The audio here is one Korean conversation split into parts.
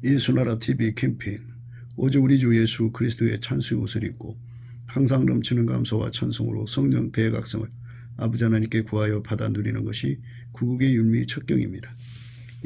예수나라 TV 캠페인 오직 우리 주 예수 그리스도의 찬수의 옷을 입고 항상 넘치는 감사와 찬송으로 성령 대각성을 아버지 하나님께 구하여 받아 누리는 것이 구국의 윤미 척경입니다.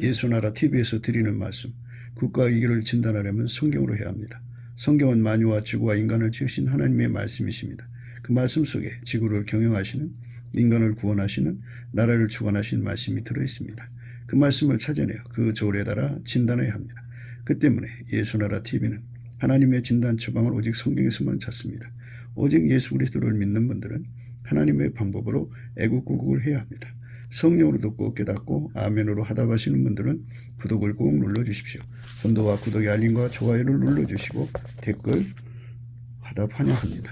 예수나라 TV에서 드리는 말씀, 국가의 위기를 진단하려면 성경으로 해야 합니다. 성경은 만유와 지구와 인간을 지으신 하나님의 말씀이십니다. 그 말씀 속에 지구를 경영하시는, 인간을 구원하시는, 나라를 주관하시는 말씀이 들어있습니다. 그 말씀을 찾아내어 그 조례에 따라 진단해야 합니다. 그 때문에 예수나라 TV는 하나님의 진단 처방을 오직 성경에서만 찾습니다. 오직 예수 그리스도를 믿는 분들은 하나님의 방법으로 애국구국을 해야 합니다. 성령으로 듣고 깨닫고 아멘으로 하답하시는 분들은 구독을 꼭 눌러주십시오. 전도와 구독의 알림과 좋아요를 눌러주시고 댓글 화답 환영합니다.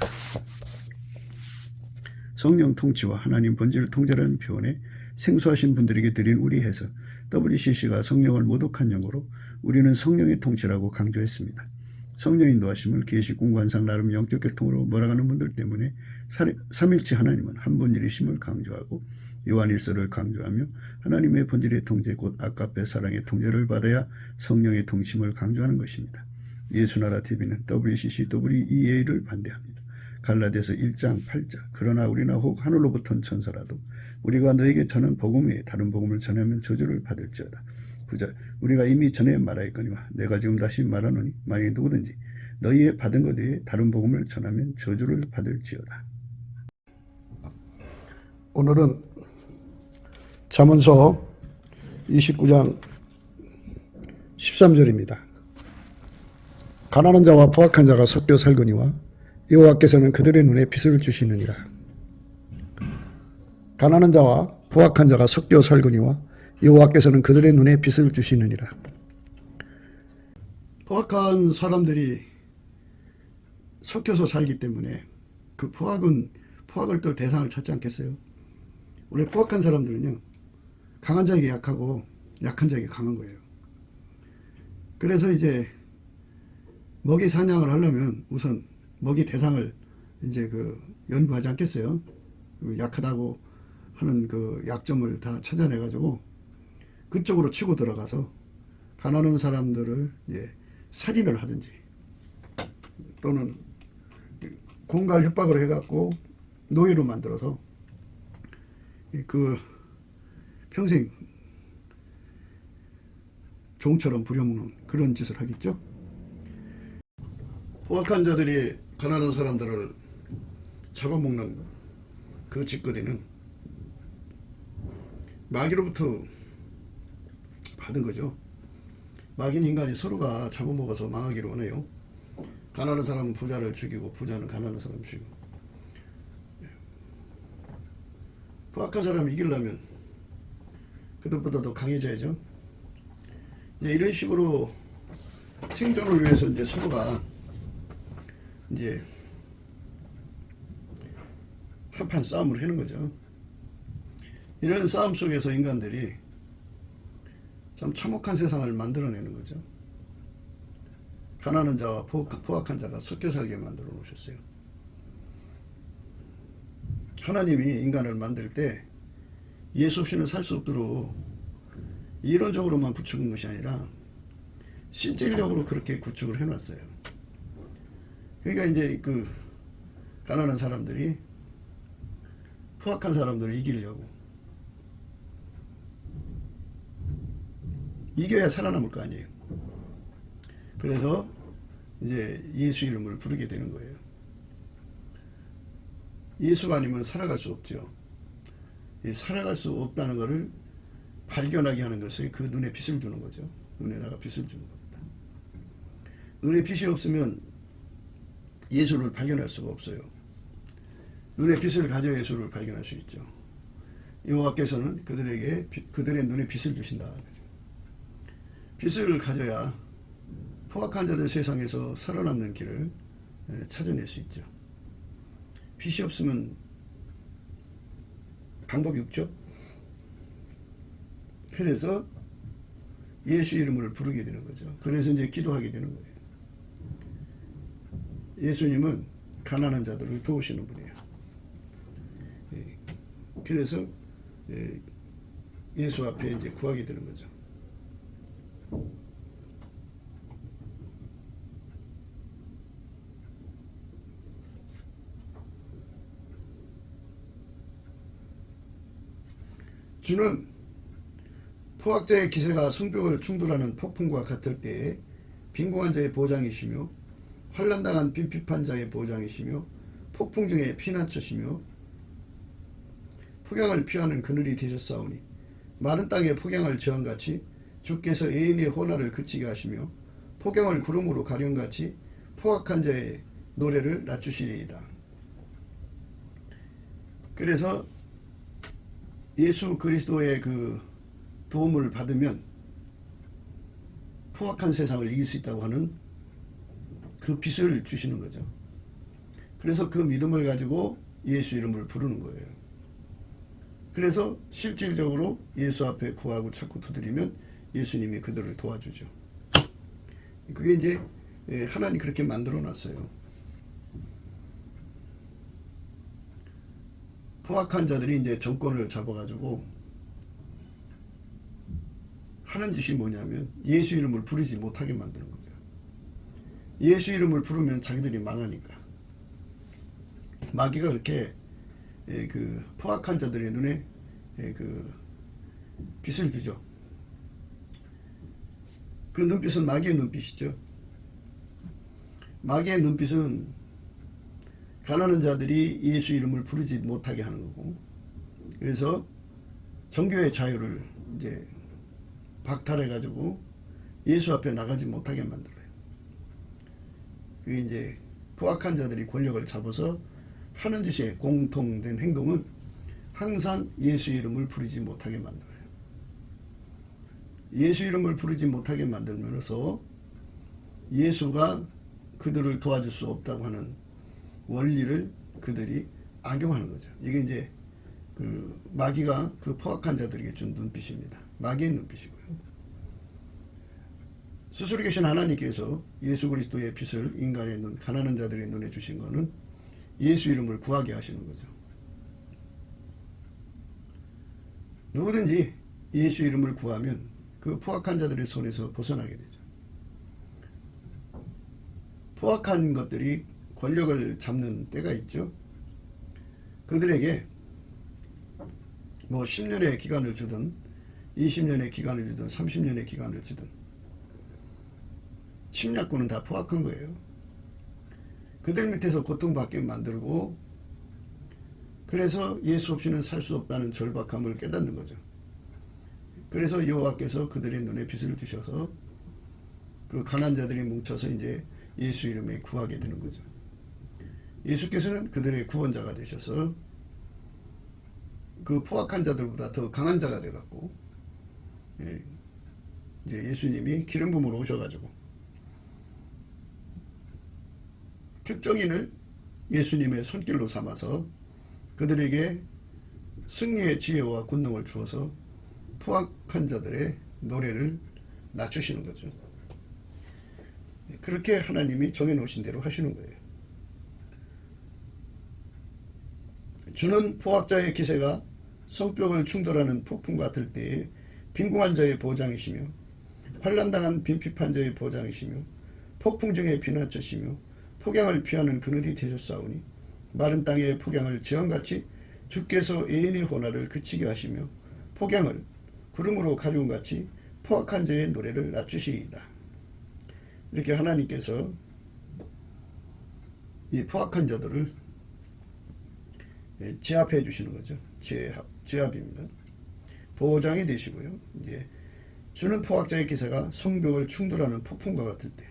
성령 통치와 하나님 본질 통제라는 표현에 생소하신 분들에게 드린 우리 해석, WCC가 성령을 모독한 용어로 우리는 성령의 통치라고 강조했습니다. 성령 인도하심을 계시록 관상 나름 영적 교통으로 몰아가는 분들 때문에 삼일체 하나님은 한 분일이심을 강조하고 요한일서를 강조하며 하나님의 본질의 통제 곧 아까페 사랑의 통제를 받아야 성령의 통심을 강조하는 것입니다. 예수나라 TV는 WCC, WEA를 반대합니다. 갈라디아서 1장 8절 그러나 우리나 혹 하늘로부터 온 천사라도 우리가 너에게 전한 복음 외에 다른 복음을 전하면 저주를 받을지어다. 9절 우리가 이미 전에 말하였거니와 내가 지금 다시 말하노니 만일 누구든지 너희의 받은 것 외에 다른 복음을 전하면 저주를 받을지어다. 오늘은 잠언서 29장 13절입니다. 가난한 자와 포악한 자가 섞여 살거니와 여호와께서는 그들의 눈에 빛을 주시느니라. 가난한 자와 포악한 자가 섞여 살거니와 여호와께서는 그들의 눈에 빛을 주시느니라. 포악한 사람들이 섞여서 살기 때문에 그 포악을 뜰 대상을 찾지 않겠어요? 원래 포악한 사람들은요, 강한 자에게 약하고 약한 자에게 강한 거예요. 그래서 이제 먹이 사냥을 하려면 우선 먹이 대상을 이제 연구하지 않겠어요? 약하다고 하는 그 약점을 다 찾아내가지고 그쪽으로 치고 들어가서 가난한 사람들을 살인을 하든지 또는 공갈 협박을 해갖고 노예로 만들어서 평생 종처럼 부려먹는 그런 짓을 하겠죠. 포악한 자들이 가난한 사람들을 잡아먹는 그 짓거리는 마귀로부터 받은 거죠. 마귀는 인간이 서로가 잡아먹어서 망하기를 원해요. 가난한 사람은 부자를 죽이고 부자는 가난한 사람을 죽이고. 포악한 사람이 이기려면 그것보다 더 강해져야죠. 이제 이런 식으로 생존을 위해서 이제 서로가 이제 한판 싸움을 하는 거죠. 이런 싸움 속에서 인간들이 참 참혹한 세상을 만들어내는 거죠. 가난한 자와 포악한 자가 섞여 살게 만들어 놓으셨어요. 하나님이 인간을 만들 때 예수 없이는 살 수 없도록 이론적으로만 구축한 것이 아니라 실질적으로 그렇게 구축을 해놨어요. 그러니까 이제 가난한 사람들이 포악한 사람들을 이기려고 이겨야 살아남을 거 아니에요. 그래서 이제 예수 이름을 부르게 되는 거예요. 예수가 아니면 살아갈 수 없죠. 살아갈 수 없다는 것을 발견하게 하는 것이 그 눈에 빛을 주는 거죠. 눈에다가 빛을 주는 겁니다. 눈에 빛이 없으면 예수를 발견할 수가 없어요. 눈에 빛을 가져 예수를 발견할 수 있죠. 여호와께서는 그들의 눈에 빛을 주신다. 빛을 가져야 포악한 자들 세상에서 살아남는 길을 찾아낼 수 있죠. 빛이 없으면 방법이 없죠. 그래서 예수 이름을 부르게 되는 거죠. 그래서 이제 기도하게 되는 거예요. 예수님은 가난한 자들을 도우시는 분이에요. 그래서 예수 앞에 이제 구하게 되는 거죠. 주는 포악자의 기세가 성벽을 충돌하는 폭풍과 같을 때에 빈궁한 자의 보장이시며 환난당한 빈핍한 자의 보장이시며 폭풍 중에 피난처시며 폭양을 피하는 그늘이 되셨사오니 마른 땅에 폭양을 저항같이 주께서 애인의 호나를 그치게 하시며 폭양을 구름으로 가령같이 포악한 자의 노래를 낮추시리이다. 그래서 예수 그리스도의 그 도움을 받으면 포악한 세상을 이길 수 있다고 하는 그 빛을 주시는 거죠. 그래서 그 믿음을 가지고 예수 이름을 부르는 거예요. 그래서 실질적으로 예수 앞에 구하고 찾고 두드리면 예수님이 그들을 도와주죠. 그게 이제 하나님 그렇게 만들어 놨어요. 포악한 자들이 이제 정권을 잡아가지고 하는 짓이 뭐냐면 예수 이름을 부르지 못하게 만드는 거죠. 예수 이름을 부르면 자기들이 망하니까. 마귀가 그렇게 그 포악한 자들의 눈에 그 빛을 주죠. 그 눈빛은 마귀의 눈빛이죠. 마귀의 눈빛은 가난한 자들이 예수 이름을 부르지 못하게 하는 거고, 그래서 종교의 자유를 이제 박탈해 가지고 예수 앞에 나가지 못하게 만들어요. 그게 이제 포악한 자들이 권력을 잡아서 하는 짓의 공통된 행동은 항상 예수 이름을 부르지 못하게 만들어요. 예수 이름을 부르지 못하게 만들면서 예수가 그들을 도와줄 수 없다고 하는 원리를 그들이 악용하는 거죠. 이게 이제 그 마귀가 그 포악한 자들에게 준 눈빛입니다. 마귀의 눈빛이고요. 스스로 계신 하나님께서 예수 그리스도의 빛을 인간의 눈, 가난한 자들의 눈에 주신 것은 예수 이름을 구하게 하시는 거죠. 누구든지 예수 이름을 구하면 그 포악한 자들의 손에서 벗어나게 되죠. 포악한 것들이 권력을 잡는 때가 있죠. 그들에게 뭐 10년의 기간을 주든 20년의 기간을 주든 30년의 기간을 주든 침략군은 다 포악한 거예요. 그들 밑에서 고통받게 만들고, 그래서 예수 없이는 살 수 없다는 절박함을 깨닫는 거죠. 그래서 여호와께서 그들의 눈에 빛을 주셔서 그 가난한 자들이 뭉쳐서 이제 예수 이름에 구하게 되는 거죠. 예수께서는 그들의 구원자가 되셔서 그 포악한 자들보다 더 강한 자가 돼갖고 이제 예수님이 기름 부음으로 오셔가지고 특정인을 예수님의 손길로 삼아서 그들에게 승리의 지혜와 권능을 주어서 포악한 자들의 노래를 낮추시는 거죠. 그렇게 하나님이 정해놓으신 대로 하시는 거예요. 주는 포악자의 기세가 성벽을 충돌하는 폭풍 같을 때에 빈궁한 자의 보장이시며 환난당한 빈핍한 자의 보장이시며 폭풍 중에 피난처시며 폭양을 피하는 그늘이 되셨사오니 마른 땅의 폭양을 지왕같이 주께서 애인의 호나를 그치게 하시며 폭양을 구름으로 가려움같이 포악한 자의 노래를 낮추시이다. 이렇게 하나님께서 이 포악한 자들을 제압해 주시는 거죠. 제압입니다. 보장이 되시고요. 이제 주는 포악자의 기세가 성벽을 충돌하는 폭풍과 같을 때,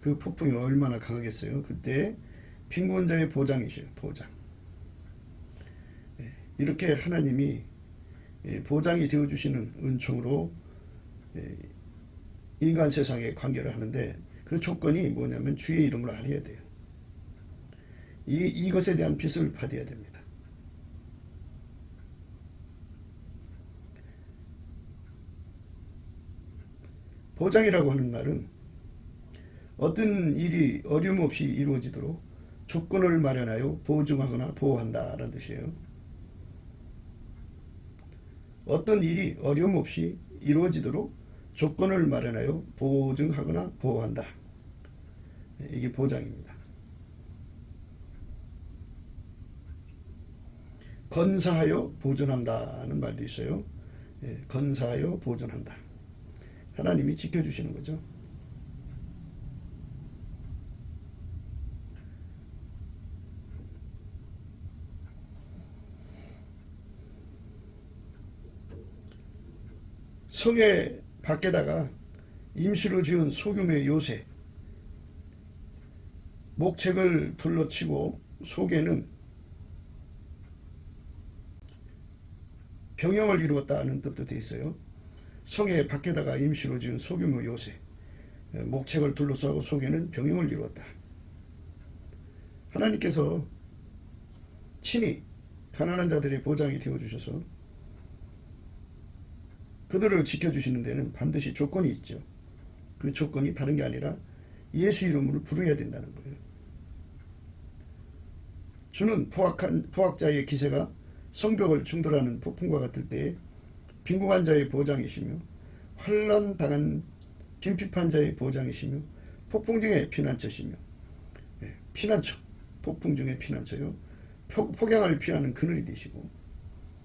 그 폭풍이 얼마나 강하겠어요. 그때 빈곤한 자의 보장이시요. 보장. 이렇게 하나님이 보장이 되어주시는 은총으로 인간 세상에 관계를 하는데, 그 조건이 뭐냐면 주의 이름을 알아야 돼요. 이것에 대한 빛을 받아야 됩니다. 보장이라고 하는 말은 어떤 일이 어려움 없이 이루어지도록 조건을 마련하여 보증하거나 보호한다 라는 뜻이에요. 어떤 일이 어려움 없이 이루어지도록 조건을 마련하여 보증하거나 보호한다. 이게 보장입니다. 건사하여 보존한다는 말도 있어요. 예, 건사하여 보존한다. 하나님이 지켜주시는 거죠. 성의 밖에다가 임시로 지은 소규모의 요새, 목책을 둘러치고 속에는 병영을 이루었다는 뜻도 되어 있어요. 성의 밖에다가 임시로 지은 소규모 요새, 목책을 둘러싸고 속에는 병영을 이루었다. 하나님께서 친히 가난한 자들의 보장이 되어주셔서 그들을 지켜주시는 데는 반드시 조건이 있죠. 그 조건이 다른 게 아니라 예수 이름을 부르어야 된다는 거예요. 주는 포악자의 기세가 성벽을 충돌하는 폭풍과 같을 때에 빈궁한 자의 보장이시며 환난 당한 빈핍한 자의 보장이시며 폭풍 중에 피난처시며, 피난처, 폭풍 중에 피난처요, 폭양을 피하는 그늘이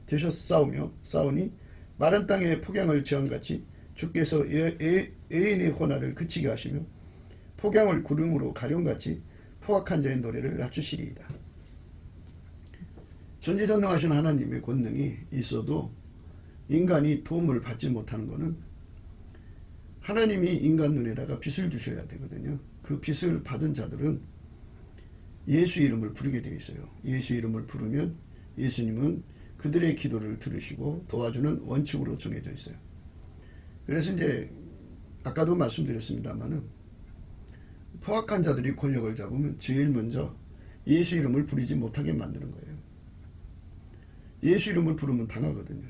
되셨사오며 싸우니 마른 땅에 폭양을 저항같이 주께서 애인의 호나를 그치게 하시며 폭양을 구름으로 가룡같이 포악한 자의 노래를 낮추시리이다. 전지전능하신 하나님의 권능이 있어도 인간이 도움을 받지 못하는 것은 하나님이 인간 눈에다가 빛을 주셔야 되거든요. 그 빛을 받은 자들은 예수 이름을 부르게 되어 있어요. 예수 이름을 부르면 예수님은 그들의 기도를 들으시고 도와주는 원칙으로 정해져 있어요. 그래서 이제 아까도 말씀드렸습니다마는 포악한 자들이 권력을 잡으면 제일 먼저 예수 이름을 부르지 못하게 만드는 거예요. 예수 이름을 부르면 당하거든요.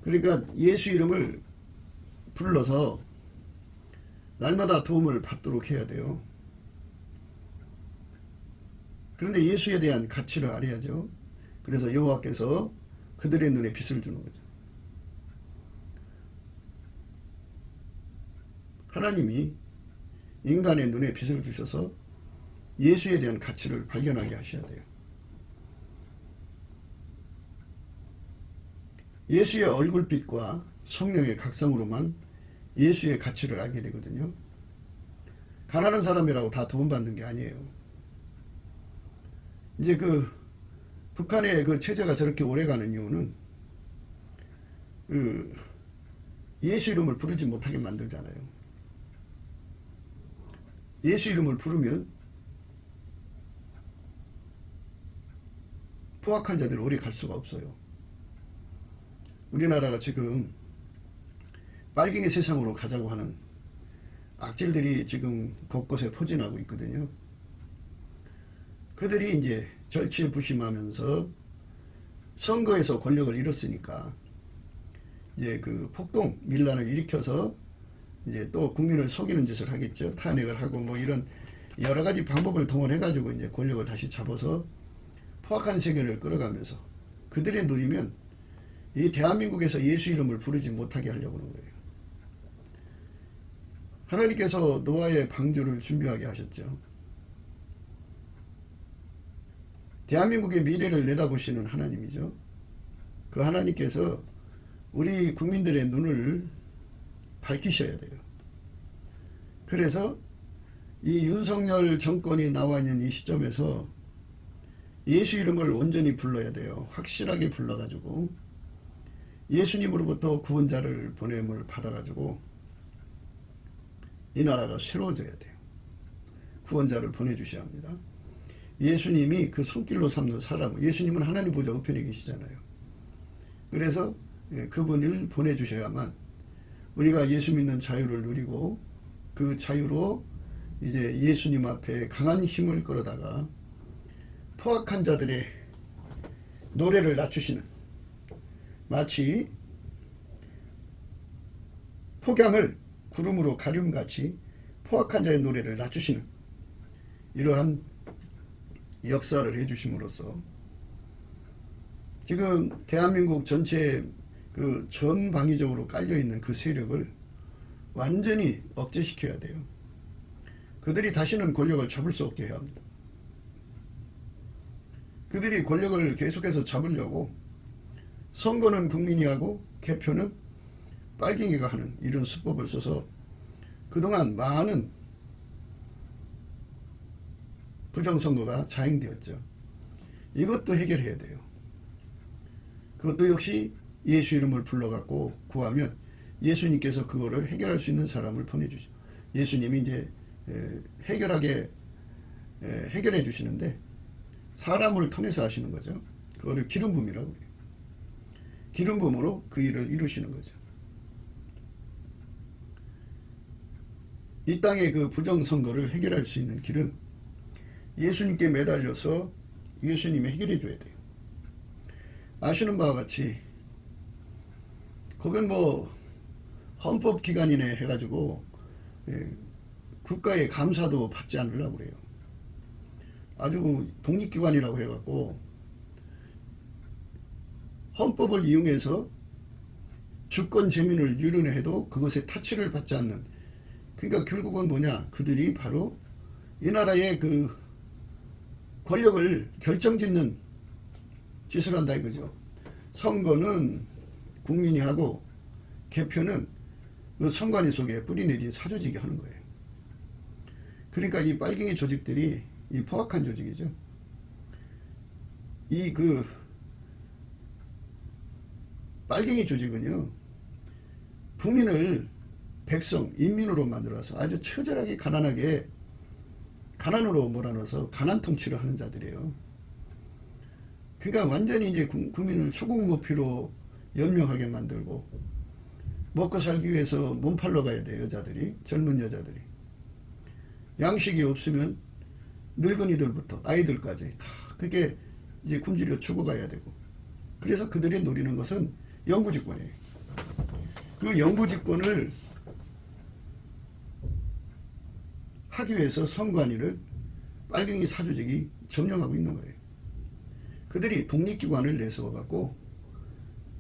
그러니까 예수 이름을 불러서 날마다 도움을 받도록 해야 돼요. 그런데 예수에 대한 가치를 알아야죠. 그래서 여호와께서 그들의 눈에 빛을 주는 거죠. 하나님이 인간의 눈에 빛을 주셔서 예수에 대한 가치를 발견하게 하셔야 돼요. 예수의 얼굴빛과 성령의 각성으로만 예수의 가치를 알게 되거든요. 가난한 사람이라고 다 도움받는 게 아니에요. 이제 북한의 체제가 저렇게 오래가는 이유는 예수 이름을 부르지 못하게 만들잖아요. 예수 이름을 부르면 포악한 자들은 오래 갈 수가 없어요. 우리나라가 지금 빨갱이 세상으로 가자고 하는 악질들이 지금 곳곳에 포진하고 있거든요. 그들이 이제 절치부심하면서 선거에서 권력을 잃었으니까 이제 폭동 밀란을 일으켜서 이제 또 국민을 속이는 짓을 하겠죠. 탄핵을 하고 뭐 이런 여러 가지 방법을 동원해 가지고 이제 권력을 다시 잡아서 포악한 세계를 끌어가면서 그들의 눈이면 이 대한민국에서 예수 이름을 부르지 못하게 하려고 하는 거예요. 하나님께서 노아의 방주를 준비하게 하셨죠. 대한민국의 미래를 내다보시는 하나님이죠. 그 하나님께서 우리 국민들의 눈을 밝히셔야 돼요. 그래서 이 윤석열 정권이 나와 있는 이 시점에서 예수 이름을 온전히 불러야 돼요. 확실하게 불러가지고 예수님으로부터 구원자를 보냄을 받아가지고 이 나라가 새로워져야 돼요. 구원자를 보내주셔야 합니다. 예수님이 그 손길로 삼는 사람, 예수님은 하나님 보좌 우편에 계시잖아요. 그래서 그분을 보내주셔야만 우리가 예수 믿는 자유를 누리고 그 자유로 이제 예수님 앞에 강한 힘을 끌어다가 포악한 자들의 노래를 낮추시는, 마치 폭양을 구름으로 가륨같이 포악한 자의 노래를 낮추시는 이러한 역사를 해주심으로써 지금 대한민국 전체에 전방위적으로 깔려있는 그 세력을 완전히 억제시켜야 돼요. 그들이 다시는 권력을 잡을 수 없게 해야 합니다. 그들이 권력을 계속해서 잡으려고 선거는 국민이 하고 개표는 빨갱이가 하는 이런 수법을 써서 그동안 많은 부정선거가 자행되었죠. 이것도 해결해야 돼요. 그것도 역시 예수 이름을 불러갖고 구하면 예수님께서 그거를 해결할 수 있는 사람을 보내주죠. 예수님이 이제 해결해 주시는데 사람을 통해서 하시는 거죠. 그거를 기름 부음이라고 해요. 기름 부음으로 그 일을 이루시는 거죠. 이 땅의 그 부정선거를 해결할 수 있는 길은 예수님께 매달려서 예수님이 해결해 줘야 돼요. 아시는 바와 같이 거긴 뭐 헌법기관이네 해가지고 국가의 감사도 받지 않으려고 그래요. 아주 독립기관이라고 해갖고 헌법을 이용해서 주권 재민을 유린해도 그것에 타치를 받지 않는, 그러니까 결국은 뭐냐, 그들이 바로 이 나라의 그 권력을 결정짓는 짓을 한다 이거죠. 선거는 국민이 하고 개표는 그 선관위 속에 뿌리내리 사조직이 하는 거예요. 그러니까 이 빨갱이 조직들이 이 포악한 조직이죠. 이 그 빨갱이 조직은요, 국민을 백성, 인민으로 만들어서 아주 처절하게 가난하게 가난으로 몰아넣어서 가난 통치를 하는 자들이에요. 그러니까 완전히 이제 국민을 초국모피로 연명하게 만들고 먹고 살기 위해서 몸팔러 가야 돼요. 여자들이, 젊은 여자들이. 양식이 없으면 늙은이들부터 아이들까지 다 그렇게 이제 굶주려 죽어가야 되고, 그래서 그들이 노리는 것은 영구집권이에요. 그 영구집권을 하기 위해서 선관위를 빨갱이 사조직이 점령하고 있는 거예요. 그들이 독립기관을 내세워갖고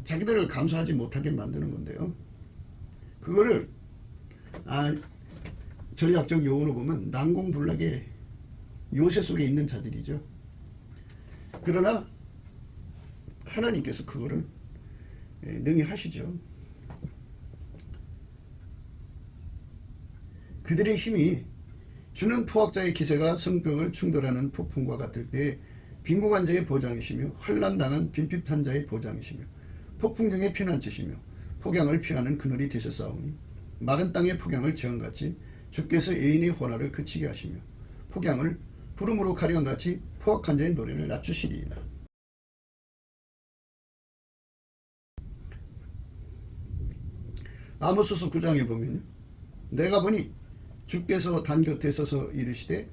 자기들을 감사하지 못하게 만드는 건데요. 그거를 전략적 용어로 보면 난공불락의 요새 속에 있는 자들이죠. 그러나 하나님께서 그거를 능히 하시죠. 그들의 힘이 주는 포악자의 기세가 성벽을 충돌하는 폭풍과 같을 때에 빈곤한 자의 보장이시며 환난당한 빈핍한 자의 보장이시며 폭풍 중에 피난처시며 폭양을 피하는 그늘이 되셨사오니 마른 땅의 폭양을 재앙같이 주께서 애인의 호나를 그치게 하시며 폭양을 구름으로 가려운같이 포악한 자의 노래를 낮추시리이다. 아모스서 9장에 보면 내가 보니 주께서 단 곁에 서서 이르시되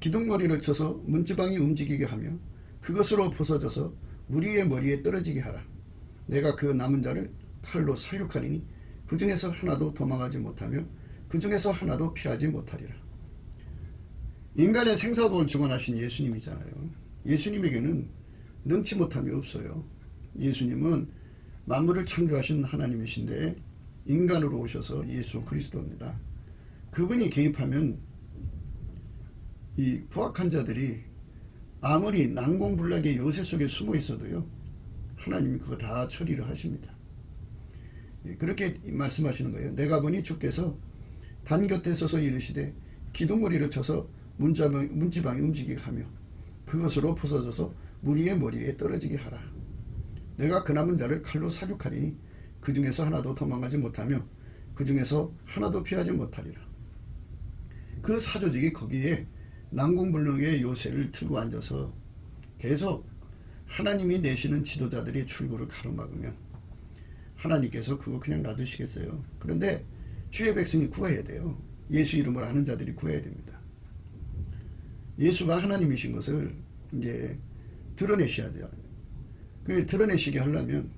기둥머리를 쳐서 문지방이 움직이게 하며 그것으로 부서져서 무리의 머리에 떨어지게 하라. 내가 그 남은 자를 칼로 살육하리니 그 중에서 하나도 도망하지 못하며 그 중에서 하나도 피하지 못하리라. 인간의 생사복을 주관하신 예수님이잖아요. 예수님에게는 능치 못함이 없어요. 예수님은 만물을 창조하신 하나님이신데 인간으로 오셔서 예수 그리스도입니다. 그분이 개입하면 이 포악한 자들이 아무리 난공불락의 요새 속에 숨어 있어도요, 하나님이 그거 다 처리를 하십니다. 그렇게 말씀하시는 거예요. 내가 보니 주께서 단 곁에 서서 이르시되 기둥머리를 쳐서 문지방이 움직이게 하며 그것으로 부서져서 무리의 머리에 떨어지게 하라. 내가 그 남은 자를 칼로 사륙하리니 그 중에서 하나도 도망가지 못하며 그 중에서 하나도 피하지 못하리라. 그 사조직이 거기에 난공불락의 요새를 틀고 앉아서 계속 하나님이 내시는 지도자들의 출구를 가로막으면 하나님께서 그거 그냥 놔두시겠어요. 그런데 주의 백성이 구해야 돼요. 예수 이름을 아는 자들이 구해야 됩니다. 예수가 하나님이신 것을 이제 드러내셔야 돼요. 그 드러내시게 하려면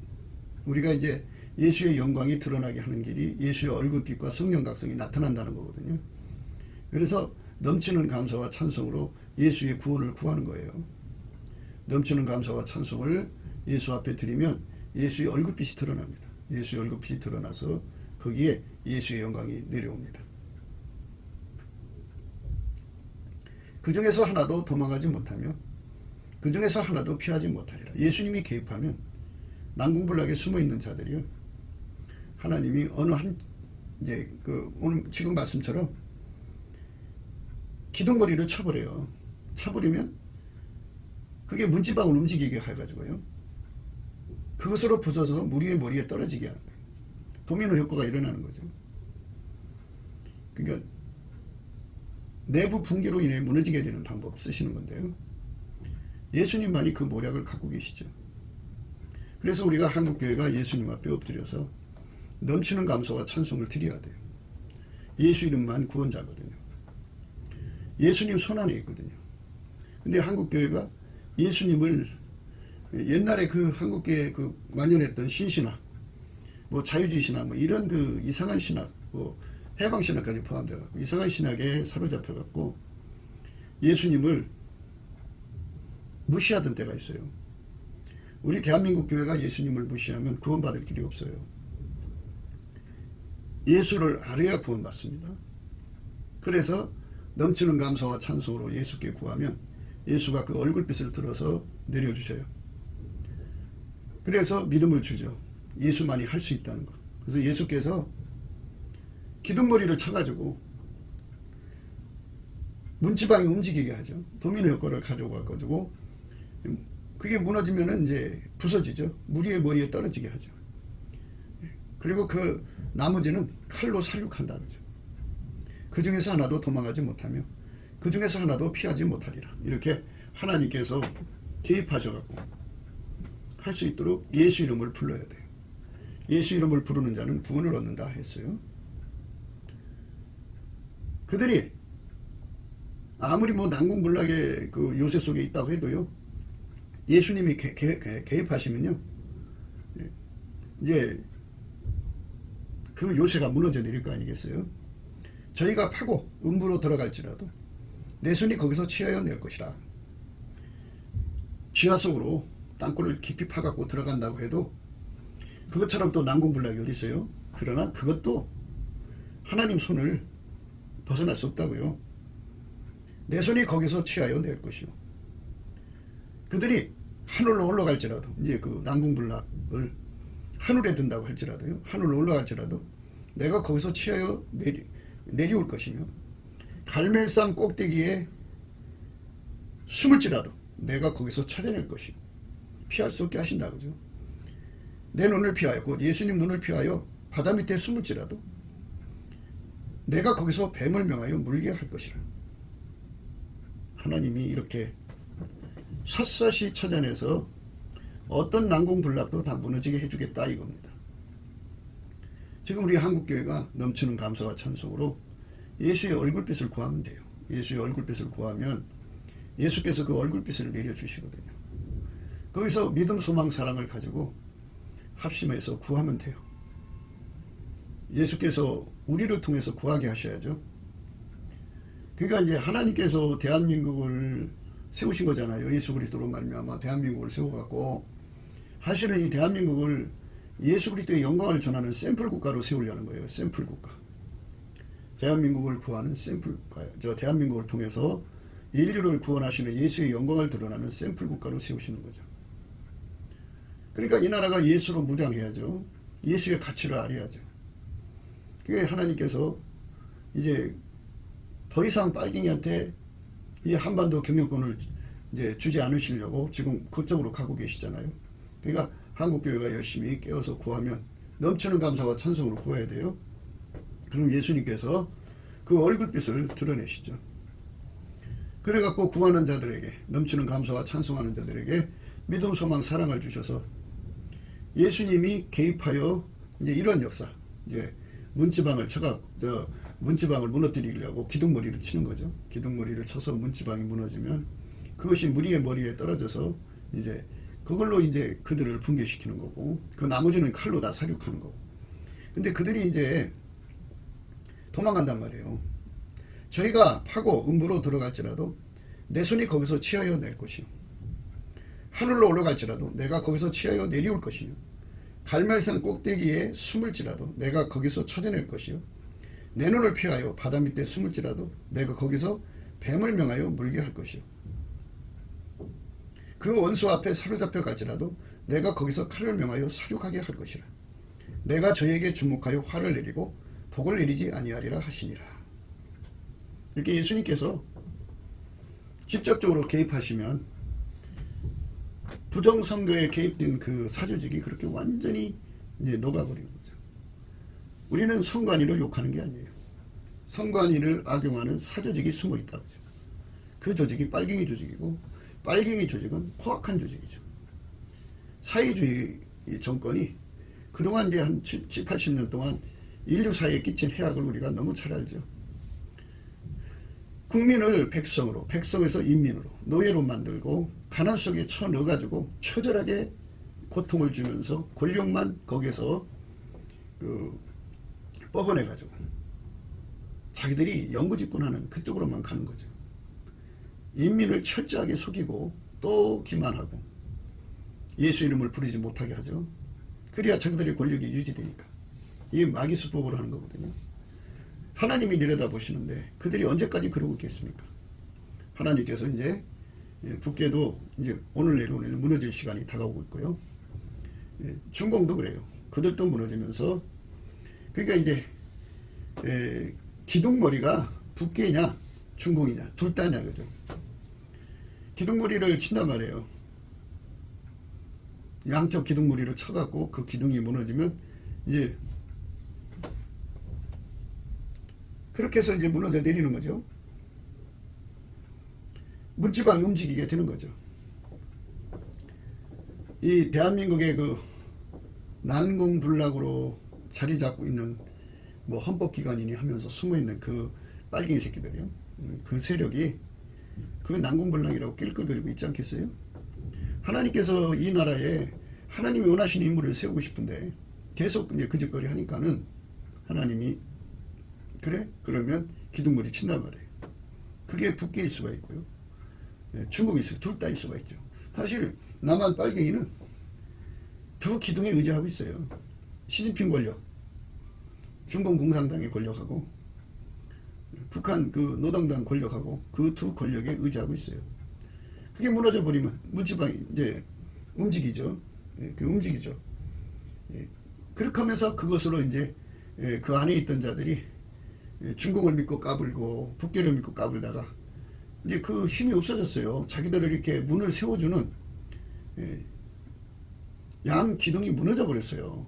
우리가 이제 예수의 영광이 드러나게 하는 길이 예수의 얼굴빛과 성령 각성이 나타난다는 거거든요. 그래서 넘치는 감사와 찬송으로 예수의 구원을 구하는 거예요. 넘치는 감사와 찬송을 예수 앞에 드리면 예수의 얼굴빛이 드러납니다. 예수의 얼굴빛이 드러나서 거기에 예수의 영광이 내려옵니다. 그 중에서 하나도 도망가지 못하며 그 중에서 하나도 피하지 못하리라. 예수님이 개입하면 난공불락에 숨어있는 자들이요, 하나님이 어느 한 이제 오늘 지금 말씀처럼 기둥머리를 쳐버려요. 쳐버리면 그게 문지방을 움직이게 해가지고요, 그것으로 부서져서 무리의 머리에 떨어지게 하는 거예요. 도미노 효과가 일어나는 거죠. 그러니까 내부 붕괴로 인해 무너지게 되는 방법 쓰시는 건데요, 예수님만이 그 모략을 갖고 계시죠. 그래서 우리가 한국교회가 예수님 앞에 엎드려서 넘치는 감사와 찬송을 드려야 돼요. 예수 이름만 구원자거든요. 예수님 손안에 있거든요. 근데 한국교회가 예수님을 옛날에 그 한국교회에 그 만연했던 신신학, 뭐 자유주의 신학, 뭐 이런 그 이상한 신학, 뭐 해방 신학까지 포함되어 갖고 이상한 신학에 사로잡혀 갖고 예수님을 무시하던 때가 있어요. 우리 대한민국 교회가 예수님을 무시하면 구원받을 길이 없어요. 예수를 알아야 구원받습니다. 그래서 넘치는 감사와 찬송으로 예수께 구하면 예수가 그 얼굴빛을 들어서 내려주셔요. 그래서 믿음을 주죠. 예수만이 할 수 있다는 것. 그래서 예수께서 기둥머리를 쳐가지고 문지방이 움직이게 하죠. 도미노 효과를 가져가가지고 그게 무너지면은 이제 부서지죠. 무리의 머리에 떨어지게 하죠. 그리고 그 나머지는 칼로 살육한다 그죠. 그 중에서 하나도 도망하지 못하며 그 중에서 하나도 피하지 못하리라. 이렇게 하나님께서 개입하셔갖고 할 수 있도록 예수 이름을 불러야 돼요. 예수 이름을 부르는 자는 구원을 얻는다 했어요. 그들이 아무리 뭐 난공불락의 그 요새 속에 있다고 해도요, 예수님이 개입하시면요, 이제 그 요새가 무너져 내릴 거 아니겠어요? 저희가 파고 음부로 들어갈지라도 내 손이 거기서 취하여 낼 것이라. 지하 속으로 땅굴을 깊이 파갖고 들어간다고 해도 그것처럼 또 난공불락이 어디 있어요? 그러나 그것도 하나님 손을 벗어날 수 없다고요. 내 손이 거기서 취하여 낼 것이요. 그들이 하늘로 올라갈지라도, 이제 그 난공불락을 하늘에 든다고 할지라도요, 하늘로 올라갈지라도 내가 거기서 취하여 내려올 것이며, 갈멜산 꼭대기에 숨을지라도 내가 거기서 찾아낼 것이요. 피할 수 없게 하신다 그죠. 내 눈을 피하여, 곧 예수님 눈을 피하여 바다 밑에 숨을지라도 내가 거기서 뱀을 명하여 물게 할 것이라. 하나님이 이렇게 샅샅이 찾아내서 어떤 난공불락도 다 무너지게 해주겠다 이겁니다. 지금 우리 한국교회가 넘치는 감사와 찬송으로 예수의 얼굴빛을 구하면 돼요. 예수의 얼굴빛을 구하면 예수께서 그 얼굴빛을 내려주시거든요. 거기서 믿음, 소망, 사랑을 가지고 합심해서 구하면 돼요. 예수께서 우리를 통해서 구하게 하셔야죠. 그러니까 이제 하나님께서 대한민국을 세우신 거잖아요. 예수 그리스도로 말미암아 대한민국을 세워갖고 사실은 이 대한민국을 예수 그리스도의 영광을 전하는 샘플 국가로 세우려는 거예요. 샘플 국가. 대한민국을 구하는 샘플 국가예요. 저 대한민국을 통해서 인류를 구원하시는 예수의 영광을 드러나는 샘플 국가로 세우시는 거죠. 그러니까 이 나라가 예수로 무장해야죠. 예수의 가치를 알아야죠. 그게 하나님께서 이제 더 이상 빨갱이한테 이 한반도 경영권을 이제 주지 않으시려고 지금 그쪽으로 가고 계시잖아요. 그러니까 한국교회가 열심히 깨어서 구하면 넘치는 감사와 찬송으로 구해야 돼요. 그럼 예수님께서 그 얼굴빛을 드러내시죠. 그래갖고 구하는 자들에게, 넘치는 감사와 찬송하는 자들에게 믿음, 소망, 사랑을 주셔서 예수님이 개입하여 이제 이런 역사, 이제 문지방을 문지방을 무너뜨리려고 기둥머리를 치는 거죠. 기둥머리를 쳐서 문지방이 무너지면 그것이 무리의 머리에 떨어져서 이제 그걸로 이제 그들을 붕괴시키는 거고, 그 나머지는 칼로 다 사륙하는 거고. 근데 그들이 이제 도망간단 말이에요. 저희가 파고 음부로 들어갈지라도 내 손이 거기서 취하여 낼 것이요. 하늘로 올라갈지라도 내가 거기서 취하여 내려올 것이요. 갈멜산 꼭대기에 숨을지라도 내가 거기서 찾아낼 것이요. 내 눈을 피하여 바다 밑에 숨을지라도 내가 거기서 뱀을 명하여 물게 할 것이요. 그 원수 앞에 사로잡혀 갈지라도 내가 거기서 칼을 명하여 사륙하게 할 것이라. 내가 저에게 주목하여 화를 내리고 복을 내리지 아니하리라 하시니라. 이렇게 예수님께서 직접적으로 개입하시면 부정선거에 개입된 그 사조직이 그렇게 완전히 이제 녹아버리는 거죠. 우리는 선관위를 욕하는 게 아니에요. 선관위를 악용하는 사조직이 숨어 있다고 하죠. 그 조직이 빨갱이 조직이고, 빨갱이 조직은 포악한 조직이죠. 사회주의 정권이 그동안 이제 한 70, 80년 동안 인류 사회에 끼친 해악을 우리가 너무 잘 알죠. 국민을 백성으로, 백성에서 인민으로, 노예로 만들고 가난 속에 쳐넣어가지고 처절하게 고통을 주면서 권력만 거기에서 뽑아내가지고 자기들이 영구집권하는 그쪽으로만 가는 거죠. 인민을 철저하게 속이고 또 기만하고 예수 이름을 부르지 못하게 하죠. 그래야 자기들의 권력이 유지되니까. 이게 마귀수법으로 하는 거거든요. 하나님이 내려다보시는데 그들이 언제까지 그러고 있겠습니까? 하나님께서 이제 북계도 이제 오늘 내일 무너질 시간이 다가오고 있고요. 중공도 그래요. 그들도 무너지면서, 그러니까 이제 기둥머리가 북계냐 중공이냐 둘 다냐 그죠. 기둥머리를 친단 말이에요. 양쪽 기둥머리를 쳐갖고 그 기둥이 무너지면 이제 그렇게 해서 이제 무너져 내리는 거죠. 문지방이 움직이게 되는 거죠. 이 대한민국의 그 난공불락으로 자리 잡고 있는 뭐 헌법기관이니 하면서 숨어있는 그 빨갱이 새끼들이요. 그 세력이 그 난공불락이라고 낄낄거리고 있지 않겠어요? 하나님께서 이 나라에 하나님이 원하시는 인물을 세우고 싶은데 계속 이제 그짓거리 하니까는 하나님이 그래? 그러면 기둥머리 친단 말이에요. 그게 북계일 수가 있고요. 중국일 수, 둘 다일 수가 있죠. 사실 남한 빨갱이는 두 기둥에 의지하고 있어요. 시진핑 권력, 중공 공산당의 권력하고 북한 그 노동당 권력하고 그 두 권력에 의지하고 있어요. 그게 무너져 버리면 문지방이 이제 움직이죠. 그 움직이죠. 그렇게 하면서 그것으로 이제 그 안에 있던 자들이 중국을 믿고 까불고 북계를 믿고 까불다가 이제 그 힘이 없어졌어요. 자기들을 이렇게 문을 세워주는 양 기둥이 무너져 버렸어요.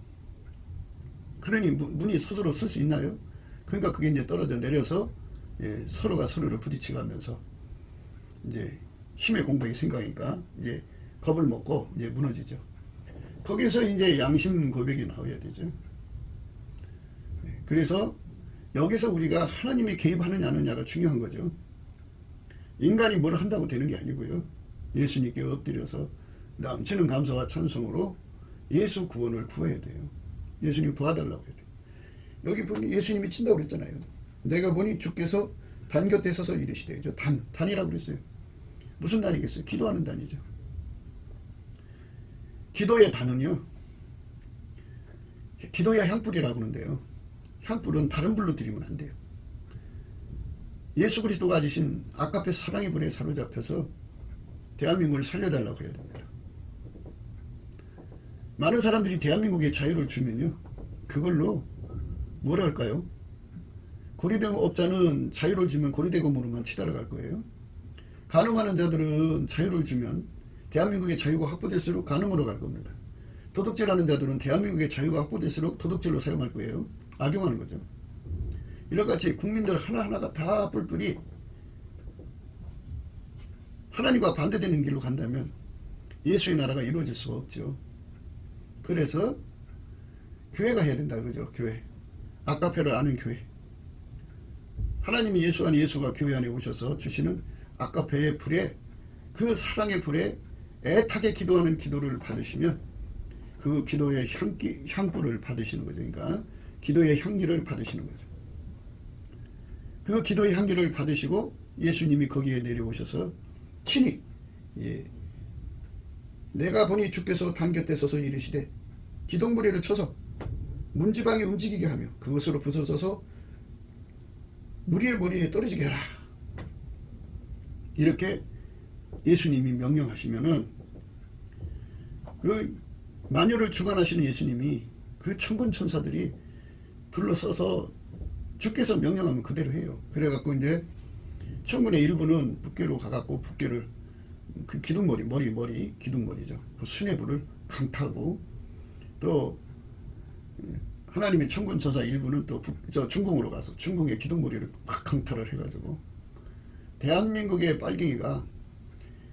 그러니 문이 스스로 쓸 수 있나요? 그러니까 그게 이제 떨어져 내려서 서로가 서로를 부딪혀가면서 이제 힘의 공백이 생각이니까 이제 겁을 먹고 이제 무너지죠. 거기서 이제 양심 고백이 나와야 되죠. 그래서 여기서 우리가 하나님이 개입하느냐 안 하느냐가 중요한 거죠. 인간이 뭘 한다고 되는 게 아니고요. 예수님께 엎드려서 넘치는 감사와 찬송으로 예수 구원을 구해야 돼요. 예수님 도와달라고 해야 돼요. 여기 보니 예수님이 친다고 그랬잖아요. 내가 보니 주께서 단 곁에 서서 이르시되, 단이라고 그랬어요. 무슨 단이겠어요? 기도하는 단이죠. 기도의 단은요, 기도야 향불이라고 하는데요. 향불은 다른 불로 드리면 안 돼요. 예수 그리스도가 가지신 아까페 사랑의 불에 사로잡혀서 대한민국을 살려달라고 해야 됩니다. 많은 사람들이 대한민국에 자유를 주면요, 그걸로 뭘 할까요? 고리대금업자는 자유를 주면 고리대금으로만 치달아갈 거예요. 간음하는 자들은 자유를 주면 대한민국의 자유가 확보될수록 간음으로 갈 겁니다. 도둑질하는 자들은 대한민국의 자유가 확보될수록 도둑질로 사용할 거예요. 악용하는 거죠. 이렇같이 국민들 하나하나가 다 뿔뿔이 하나님과 반대되는 길로 간다면 예수의 나라가 이루어질 수가 없죠. 그래서 교회가 해야 된다 그죠. 교회. 아까페를 아는 교회. 하나님이 예수 안에, 예수가 교회 안에 오셔서 주시는 아까페의 불에, 그 사랑의 불에 애타게 기도하는 기도를 받으시면 그 기도의 향불을 받으시는 거죠. 그러니까 기도의 향기를 받으시는 거죠. 그 기도의 향기를 받으시고 예수님이 거기에 내려오셔서 친히 내가 보니 주께서 단 곁에 서서 이르시되 기둥부리를 쳐서 문지방이 움직이게 하며 그것으로 부서져서 무리의 머리에 떨어지게 하라. 이렇게 예수님이 명령하시면은 그 만유를 주관하시는 예수님이 그 천군 천사들이 둘러서서 주께서 명령하면 그대로 해요. 그래갖고 이제 천군의 일부는 북계로 가갖고 북계를 그 기둥머리 머리 기둥머리죠. 그 수뇌부를 강타고 또 하나님의 천군 천사 일부는 또 중궁으로 가서 중궁의 기둥머리를 막 강타를 해가지고 대한민국의 빨갱이가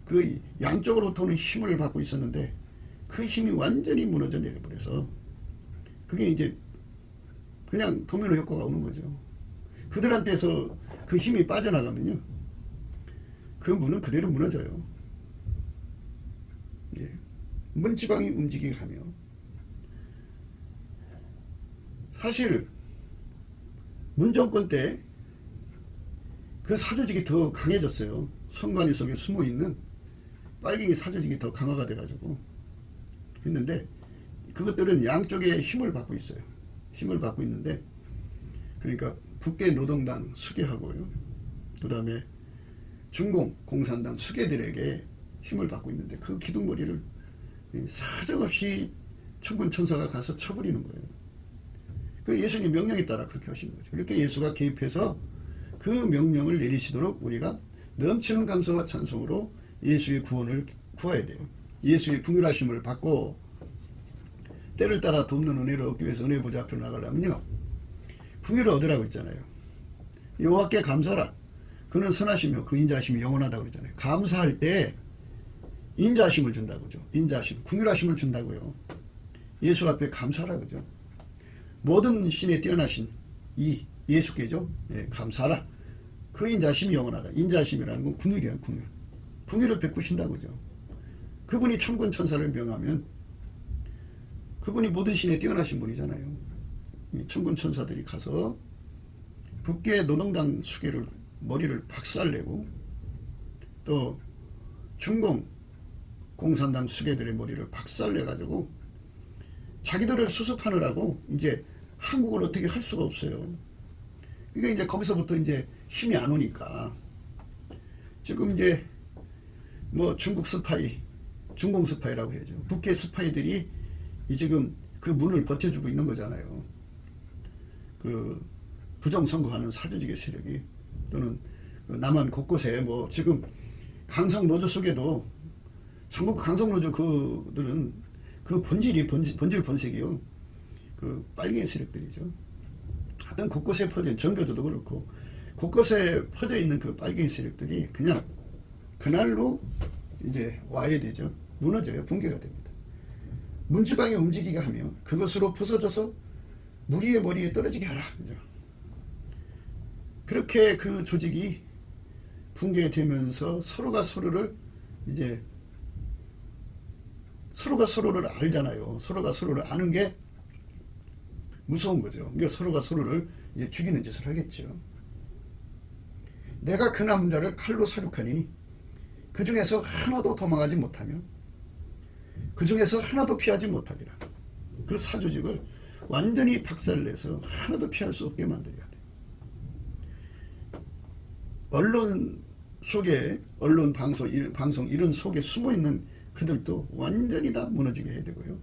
그 양쪽으로부터는 힘을 받고 있었는데 그 힘이 완전히 무너져 내려버려서 그게 이제 그냥 도미노 효과가 오는 거죠. 그들한테서 그 힘이 빠져나가면요 그 문은 그대로 무너져요. 예. 문지방이 움직이게 하며 사실 문정권 때 그 사조직이 더 강해졌어요. 선관위 속에 숨어있는 빨갱이 사조직이 더 강화가 돼가지고 했는데 그것들은 양쪽에 힘을 받고 있어요. 힘을 받고 있는데 그러니까 북계 노동당 수계하고요. 그 다음에 중공 공산당 수계들에게 힘을 받고 있는데 그 기둥머리를 사정없이 천군 천사가 가서 쳐버리는 거예요. 그 예수님 명령에 따라 그렇게 하시는 거죠. 그렇게 예수가 개입해서 그 명령을 내리시도록 우리가 넘치는 감사와 찬송으로 예수의 구원을 구해야 돼요. 예수의 긍휼하심을 받고 때를 따라 돕는 은혜를 얻기 위해서 은혜 보좌 앞으로 나가려면요 긍휼을 얻으라고 했잖아요. 여호와께 감사하라. 그는 선하시며 그 인자하심이 영원하다고 그랬잖아요. 감사할 때 인자하심을 준다고죠. 인자하심, 긍휼하심을 준다고요. 예수 앞에 감사하라 그죠. 모든 신에 뛰어나신 이 예수께죠. 예, 감사하라. 그 인자하심이 영원하다. 인자하심이라는 건 긍휼이에요. 긍휼. 긍휼을 베푸신다고죠. 그분이 천군 천사를 명하면 그분이 모든 신에 뛰어나신 분이잖아요. 이 천군 천사들이 가서 북계 노동당 수계를 머리를 박살내고 또 중공 공산당 수계들의 머리를 박살내가지고 자기들을 수습하느라고 이제 한국을 어떻게 할 수가 없어요. 그러니까 이제 거기서부터 이제 힘이 안 오니까 지금 이제 뭐 중국 스파이, 중공 스파이라고 해야죠. 북계 스파이들이 지금 그 문을 버텨주고 있는 거잖아요. 그 부정선거하는 사조직의 세력이 또는 남한 곳곳에 뭐 지금 강성노조 속에도 전국 강성노조 그들은 그 본질 본색이요. 그 빨갱이 세력들이죠. 하여튼 곳곳에 퍼져 있는 전교조도 그렇고 곳곳에 퍼져 있는 그 빨갱이 세력들이 그냥 그날로 이제 와야 되죠. 무너져요. 붕괴가 됩니다. 문지방이 움직이게 하며 그것으로 부서져서 무리의 머리에 떨어지게 하라. 그죠? 그렇게 그 조직이 붕괴되면서 서로가 서로를 이제 서로가 서로를 알잖아요. 서로가 서로를 아는 게 무서운 거죠. 그러니까 서로가 서로를 이제 죽이는 짓을 하겠죠. 내가 그 남은 자를 칼로 사륙하니 그 중에서 하나도 도망하지 못하며 그 중에서 하나도 피하지 못하리라. 그 사조직을 완전히 박살내서 하나도 피할 수 없게 만들어야 돼. 언론 속에 언론 방송 이런 속에 숨어있는 그들도 완전히 다 무너지게 해야 되고요.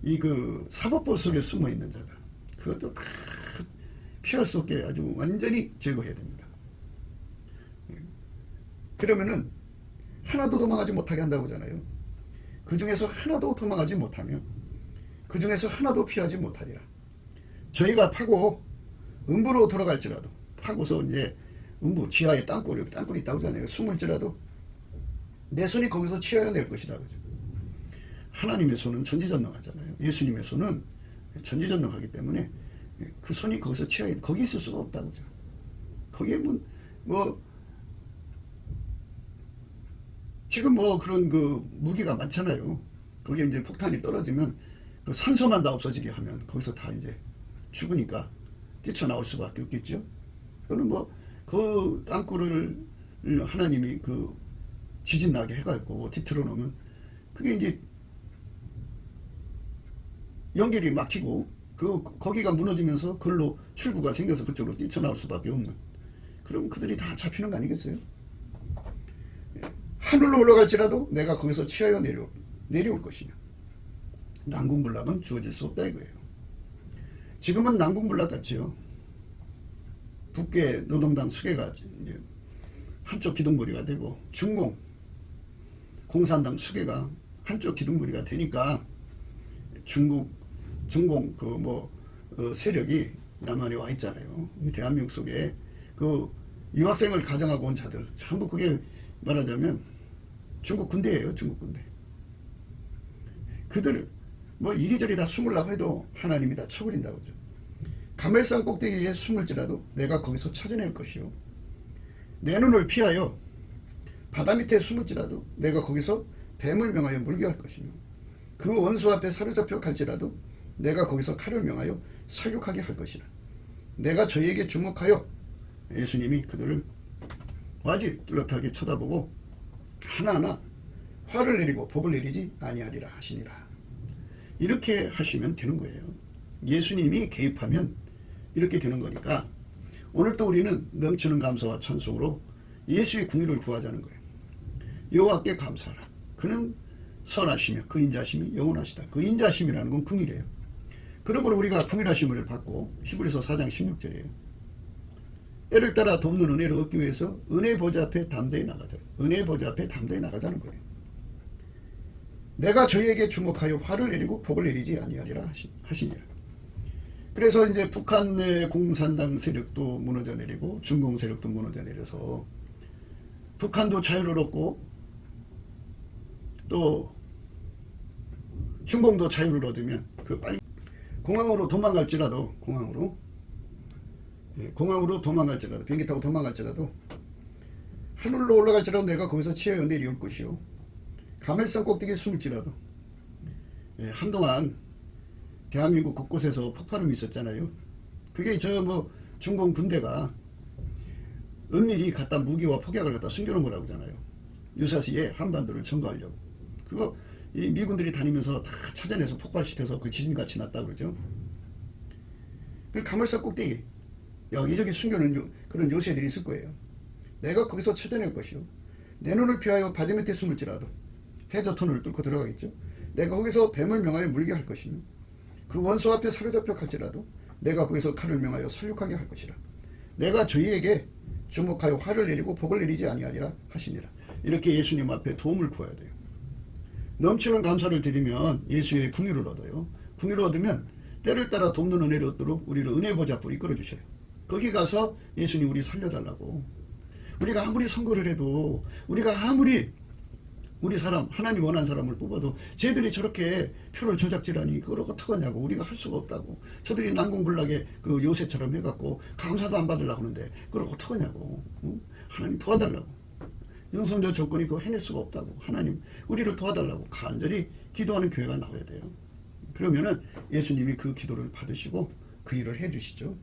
이 그 사법부 속에 숨어있는 자들 그것도 다 피할 수 없게 아주 완전히 제거해야 됩니다. 그러면은 하나도 도망하지 못하게 한다고 하잖아요. 그 중에서 하나도 도망하지 못하며 그 중에서 하나도 피하지 못하리라. 저희가 파고 음부로 들어갈지라도 파고서 이제 음부 지하에 땅굴이 있다고 하잖아요. 숨을지라도 내 손이 거기서 치어낼 것이다. 그죠? 하나님의 손은 전지전능하잖아요. 예수님의 손은 전지전능하기 때문에 그 손이 거기서 거기 있을 수가 없다. 그죠? 거기에 뭐 지금 뭐 그런 그 무기가 많잖아요. 거기에 이제 폭탄이 떨어지면 그 산소만 다 없어지게 하면 거기서 다 이제 죽으니까 뛰쳐나올 수밖에 없겠죠. 또는 뭐 그 땅굴을 하나님이 그 지진 나게 해가지고 뒤틀어 놓으면 그게 이제 연결이 막히고 거기가 무너지면서 그걸로 출구가 생겨서 그쪽으로 뛰쳐나올 수밖에 없는. 그럼 그들이 다 잡히는 거 아니겠어요? 하늘로 올라갈지라도 내가 거기서 취하여 내려올 것이냐. 난궁불락은 주어질 수 없다 이거예요. 지금은 난궁불락 같지요. 북괴 노동당 수괴가 한쪽 기둥머리가 되고 중공 공산당 수괴가 한쪽 기둥머리가 되니까 중공 세력이 남한에 와 있잖아요. 대한민국 속에 그 유학생을 가정하고 온 자들 전부 그게 말하자면 중국 군대예요. 중국 군대. 그들 뭐 이리저리 다 숨으려고 해도 하나님이 다 쳐버린다고 그러죠. 가멜산 꼭대기에 숨을지라도 내가 거기서 찾아낼 것이요. 내 눈을 피하여 바다 밑에 숨을지라도 내가 거기서 뱀을 명하여 물게 할 것이며 그 원수 앞에 사로잡혀 갈지라도 내가 거기서 칼을 명하여 살육하게 할 것이라. 내가 저희에게 주목하여 예수님이 그들을 와지 뚜렷하게 쳐다보고 하나하나 화를 내리고 복을 내리지 아니하리라 하시니라. 이렇게 하시면 되는 거예요. 예수님이 개입하면 이렇게 되는 거니까 오늘도 우리는 넘치는 감사와 찬송으로 예수의 궁유를 구하자는 거예요. 여호와께 감사하라. 그는 선하시며 그 인자심이 영원하시다. 그 인자심이라는 건 궁유래요. 그러므로 우리가 궁유하심을 받고 히브리서 4장 16절이에요. 때를 따라 돕는 은혜를 얻기 위해서 은혜 보좌 앞에 담대히 나가자. 은혜 보좌 앞에 담대히 나가자는 거예요. 내가 저희에게 주목하여 화를 내리고 복을 내리지 아니하리라 하시니라. 그래서 이제 북한 내 공산당 세력도 무너져 내리고 중공 세력도 무너져 내려서 북한도 자유를 얻고 또 중공도 자유를 얻으면 그 빨리 공항으로 도망갈지라도 도망갈지라도 비행기 타고 도망갈지라도 하늘로 올라갈지라도 내가 거기서 취하여 내려올 것이요. 가멜산 꼭대기에 숨을지라도 한동안 대한민국 곳곳에서 폭발음이 있었잖아요. 그게 중공 군대가 은밀히 갖다 무기와 폭약을 갖다 숨겨놓은 거라고 하잖아요. 유사시에 한반도를 점거하려고. 그거 이 미군들이 다니면서 다 찾아내서 폭발시켜서 그 지진같이 났다 그러죠. 그 가멜산 꼭대기 여기저기 숨겨놓은 그런 요새들이 있을 거예요. 내가 거기서 찾아낼 것이요. 내 눈을 피하여 바다 밑에 숨을지라도 해저터널을 뚫고 들어가겠죠. 내가 거기서 뱀을 명하여 물게 할 것이며 그 원수 앞에 사로잡혀 갈지라도 내가 거기서 칼을 명하여 살육하게 할 것이라. 내가 저희에게 주목하여 화를 내리고 복을 내리지 아니하리라 하시니라. 이렇게 예수님 앞에 도움을 구해야 돼요. 넘치는 감사를 드리면 예수의 궁유를 얻어요. 궁유를 얻으면 때를 따라 돕는 은혜를 얻도록 우리를 은혜 보좌 앞으로 이끌어 주셔요. 거기 가서 예수님 우리 살려달라고. 우리가 아무리 선거를 해도 우리가 아무리 우리 사람 하나님 원하는 사람을 뽑아도 쟤들이 저렇게 표를 조작질하니 그걸 어떡하냐고. 우리가 할 수가 없다고. 저들이 난공불락에 그 요새처럼 해갖고 감사도 안 받으려고 하는데 그걸 어떡하냐고. 하나님 도와달라고. 윤석열 정권이 그거 해낼 수가 없다고. 하나님 우리를 도와달라고 간절히 기도하는 교회가 나와야 돼요. 그러면은 예수님이 그 기도를 받으시고 그 일을 해주시죠.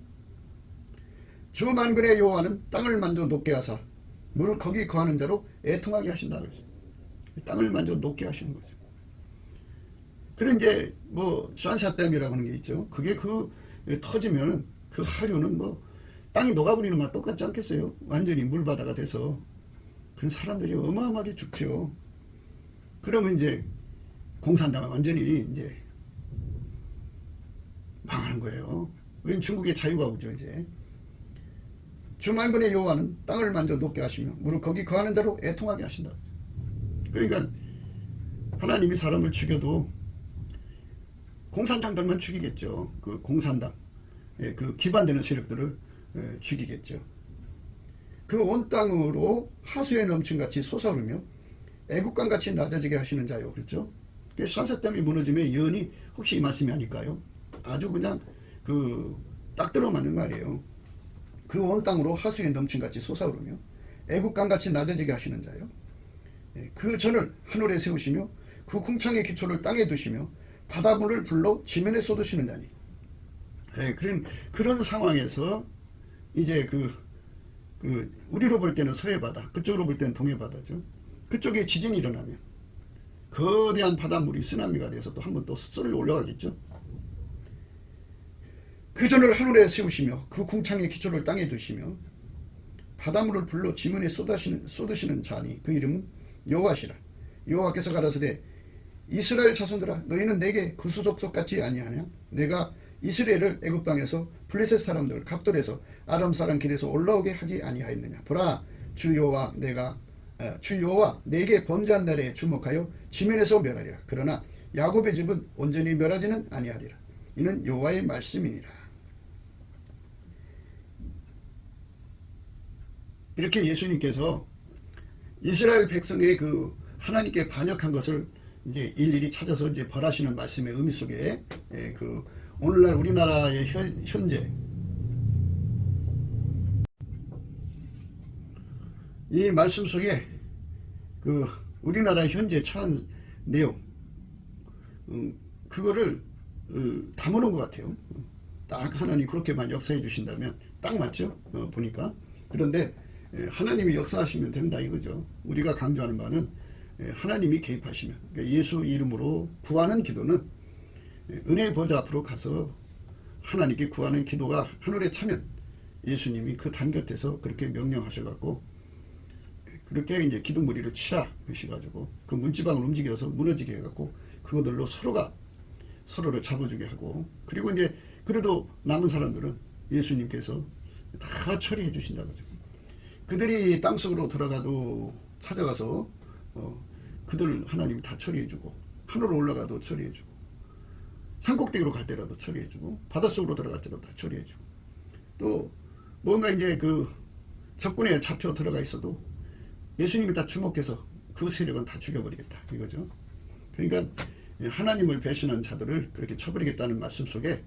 주 만군의 여호와는 땅을 만져 높게 하사 물을 거기 거하는 자로 애통하게 하신다 그랬어요. 땅을 만져 높게 하시는 거죠. 그리고 이제 샨샤댐이라고 하는 게 있죠. 그게 터지면 그 하류는 땅이 녹아버리는 거랑 똑같지 않겠어요? 완전히 물바다가 돼서 그런 사람들이 어마어마하게 죽죠. 그러면 이제 공산당은 완전히 이제 망하는 거예요. 웬 중국의 자유가 오죠 이제. 주만군의 여호와는 땅을 만져 높게 하시며 물을 거기 거하는 자로 애통하게 하신다. 그러니까 하나님이 사람을 죽여도 공산당들만 죽이겠죠. 그 공산당 그 기반되는 세력들을 죽이겠죠. 그 온 땅으로 하수에 넘친같이 솟아오르며 애국강같이 낮아지게 하시는 자요. 그렇죠. 샨샤댐이 무너지면 예언이 혹시 이 말씀이 아닐까요? 아주 그냥 딱 들어맞는 말이에요. 그 온 땅으로 하수에 넘친같이 솟아오르며 애국강같이 낮아지게 하시는 자요. 그 전을 하늘에 세우시며 그 궁창의 기초를 땅에 두시며 바닷물을 불러 지면에 쏟으시는 자니. 그런 상황에서 이제 우리로 볼 때는 서해바다, 그쪽으로 볼 때는 동해바다죠. 그쪽에 지진이 일어나면 거대한 바닷물이 쓰나미가 돼서 또 한 번 또 썰려 올라가겠죠. 그 전을 하늘에 세우시며 그 궁창의 기초를 땅에 두시며 바닷물을 불러 지면에 쏟으시는 자니 그 이름은 여호와시라. 여호와께서 가라사대 이스라엘 자손들아 너희는 내게 그 수족속 같지 아니하냐. 내가 이스라엘을 애굽 땅에서 블레셋 사람들 갑돌에서 아람 사람 길에서 올라오게 하지 아니하였느냐. 보라 주 여호와 내게 범죄한 날에 주목하여 지면에서 멸하리라. 그러나 야곱의 집은 온전히 멸하지는 아니하리라. 이는 여호와의 말씀이니라. 이렇게 예수님께서 이스라엘 백성의 그 하나님께 반역한 것을 이제 일일이 찾아서 이제 벌하시는 말씀의 의미 속에 그 오늘날 우리나라의 현재 이 말씀 속에 그 우리나라 현재 처한 내용 그거를 담아놓은 것 같아요. 딱 하나님 그렇게만 역사해 주신다면 딱 맞죠? 보니까. 그런데 하나님이 역사하시면 된다 이거죠. 우리가 강조하는 바는 하나님이 개입하시면, 그러니까 예수 이름으로 구하는 기도는 은혜의 보좌 앞으로 가서 하나님께 구하는 기도가 하늘에 차면 예수님이 그 단 곁에서 그렇게 명령하셔갖고 그렇게 이제 기둥머리를 치라 하셔가지고 그 문지방을 움직여서 무너지게 해갖고 그것들로 서로를 잡아주게 하고, 그리고 이제 그래도 남은 사람들은 예수님께서 다 처리해 주신다고 하죠. 그들이 땅속으로 들어가도 찾아가서 그들 하나님이 다 처리해주고, 하늘로 올라가도 처리해주고, 산꼭대기로 갈 때라도 처리해주고, 바닷속으로 들어갈 때도 다 처리해주고, 또 뭔가 이제 그 적군에 잡혀 들어가 있어도 예수님이 다 주목해서 그 세력은 다 죽여버리겠다 이거죠. 그러니까 하나님을 배신한 자들을 그렇게 쳐버리겠다는 말씀 속에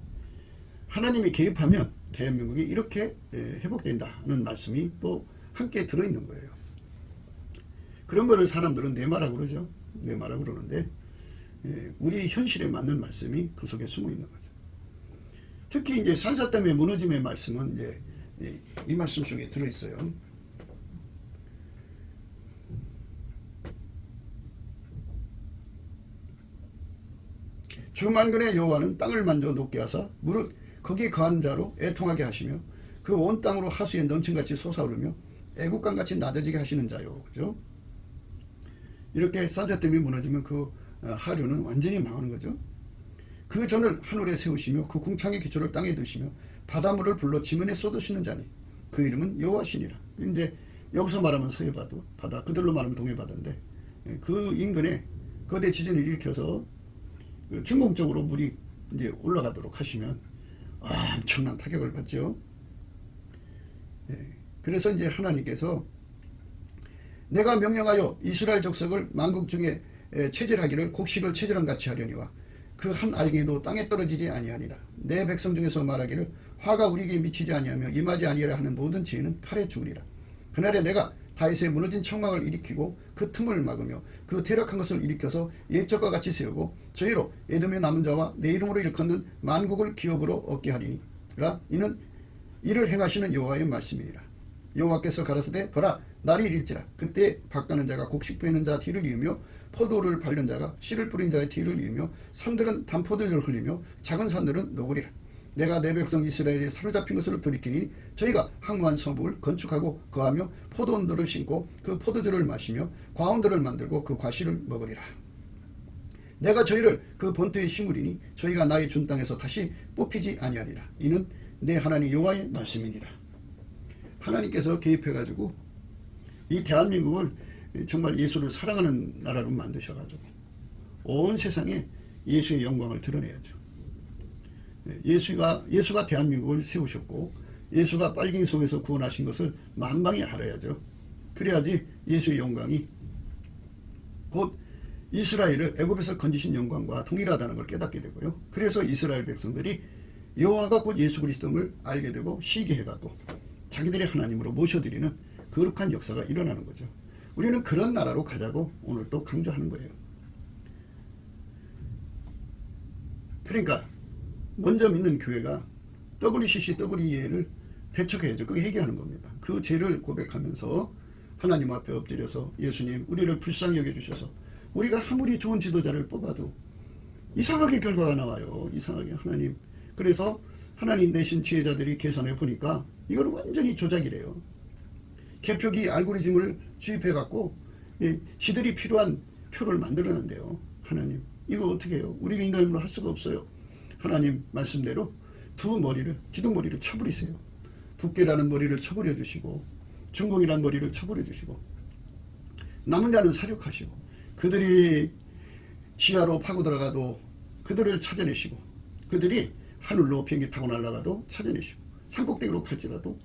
하나님이 개입하면 대한민국이 이렇게 회복된다는 말씀이 또 함께 들어있는 거예요. 그런 거를 사람들은 내마라고 그러죠. 내마라고 그러는데 우리 현실에 맞는 말씀이 그 속에 숨어 있는 거죠. 특히 이제 산사댐의 무너짐의 말씀은 이제 이 말씀 속에 들어있어요. 주 만군의 여호와는 땅을 만져 높게 하사 무릇 거기 거한 자로 애통하게 하시며 그 온 땅으로 하수에 넘침같이 솟아오르며 애국강같이 낮아지게 하시는 자요. 그죠? 이렇게 산사댐이 무너지면 그 하류는 완전히 망하는 거죠. 그 전을 하늘에 세우시며 그 궁창의 기초를 땅에 두시며 바닷물을 불러 지면에 쏟으시는 자니 그 이름은 여호와시니라. 이제 여기서 말하면 서해바다, 바다, 그들로 말하면 동해바다인데 그 인근에 거대 지진을 일으켜서 중공적으로 물이 이제 올라가도록 하시면 엄청난 타격을 받죠. 그래서 이제 하나님께서 내가 명령하여 이스라엘 족속을 만국 중에 체질하기를 곡식을 체질한 같이 하려니와 그 한 알갱이도 땅에 떨어지지 아니하리라. 내 백성 중에서 말하기를 화가 우리에게 미치지 아니하며 임하지 아니하라 하는 모든 죄는 칼에 죽으리라. 그날에 내가 다윗의 무너진 청막을 일으키고 그 틈을 막으며 그 퇴락한 것을 일으켜서 옛적과 같이 세우고 저희로 에돔의 남은 자와 내 이름으로 일컫는 만국을 기업으로 얻게 하리니라. 이는 이를 행하시는 여호와의 말씀이니라. 여호와께서 가라사대 보라 날이 이를지라 그때 밭가는 자가 곡식 베는 자 뒤를 이으며 포도를 밟는 자가 씨를 뿌린 자의 뒤를 이으며 산들은 단포도를 흘리며 작은 산들은 녹으리라. 내가 내 백성 이스라엘이 사로잡힌 것을 돌이키니 저희가 항무한 성북을 건축하고 거하며 포도원들을 심고 그 포도주를 마시며 과원들을 만들고 그 과실을 먹으리라. 내가 저희를 그 본토에 심으리니 저희가 나의 준 땅에서 다시 뽑히지 아니하리라. 이는 내 하나님 여호와의 말씀이니라. 하나님께서 개입해가지고 이 대한민국을 정말 예수를 사랑하는 나라로 만드셔가지고 온 세상에 예수의 영광을 드러내야죠. 예수가 대한민국을 세우셨고 예수가 빨갱이 속에서 구원하신 것을 만방에 알아야죠. 그래야지 예수의 영광이 곧 이스라엘을 애굽에서 건지신 영광과 동일하다는 걸 깨닫게 되고요. 그래서 이스라엘 백성들이 여호와가 곧 예수 그리스도를 알게 되고 시기해갖고 자기들의 하나님으로 모셔드리는 거룩한 역사가 일어나는 거죠. 우리는 그런 나라로 가자고 오늘 또 강조하는 거예요. 그러니까 먼저 믿는 교회가 WCC, WEA를 배척해야죠. 그게 해결하는 겁니다. 그 죄를 고백하면서 하나님 앞에 엎드려서 예수님 우리를 불쌍히 여겨주셔서 우리가 아무리 좋은 지도자를 뽑아도 이상하게 결과가 나와요. 이상하게 하나님. 그래서 하나님 내신 지혜자들이 계산해 보니까 이걸 완전히 조작이래요. 개표기 알고리즘을 주입해 갖고 지들이 필요한 표를 만들어낸대요. 하나님, 이거 어떻게 해요? 우리가 인간의 힘으로 할 수가 없어요. 하나님 말씀대로 두 머리를, 기둥머리를 쳐버리세요. 붓개라는 머리를 쳐버려 주시고 중공이라는 머리를 쳐버려 주시고 남은 자는 사륙하시고 그들이 지하로 파고 들어가도 그들을 찾아내시고 그들이 하늘로 비행기 타고 날아가도 찾아내시고 산꼭대기로 갈지라도